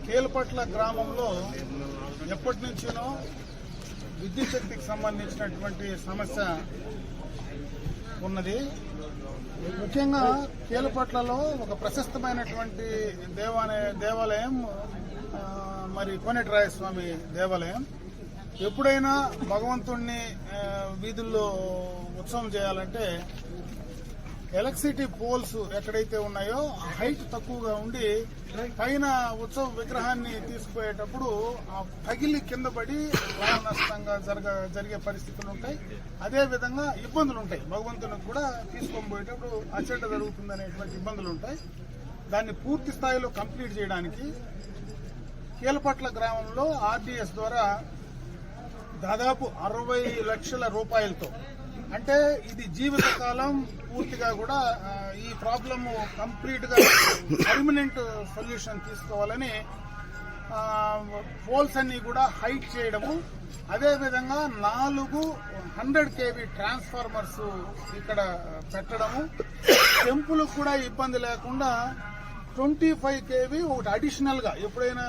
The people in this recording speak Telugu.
కేలపట్ల గ్రామంలో ఎప్పటి నుంచినో విద్యుత్ శక్తికి సంబంధించినటువంటి సమస్య ఉన్నది. ముఖ్యంగా కేలపట్లలో ఒక ప్రశస్తమైనటువంటి దేవాలయం మరి కోనేటిరాయస్వామి దేవాలయం. ఎప్పుడైనా భగవంతుణ్ణి వీధుల్లో ఉత్సవం చేయాలంటే ఎలక్ట్రిసిటీ పోల్స్ ఎక్కడైతే ఉన్నాయో హైట్ తక్కువగా ఉండి పైన ఉత్సవ విగ్రహాన్ని తీసుకుపోయేటప్పుడు పగిలి కింద పడి ప్రాణ నష్టంగా జరిగే పరిస్థితులు ఉంటాయి. అదే విధంగా ఇబ్బందులు ఉంటాయి. భగవంతునికి కూడా తీసుకొని పోయేటప్పుడు అచ్చట జరుగుతుందనేటువంటి ఇబ్బందులు ఉంటాయి. దాన్ని పూర్తి స్థాయిలో కంప్లీట్ చేయడానికి కేలపట్ల గ్రామంలో ఆర్డీఎస్ ద్వారా దాదాపు 60 లక్షల రూపాయలతో, అంటే ఇది జీవితకాలం పూర్తిగా కూడా ఈ ప్రాబ్లమ్ కంప్లీట్ గా పర్మనెంట్ సొల్యూషన్ తీసుకోవాలని పోల్స్ అన్ని కూడా హైట్ చేయడము, అదేవిధంగా 4 100 kV ట్రాన్స్ఫార్మర్స్ ఇక్కడ పెట్టడము, టెంపుల్ కూడా ఇబ్బంది లేకుండా 25 kV ఒకటి అడిషనల్ గా ఎప్పుడైనా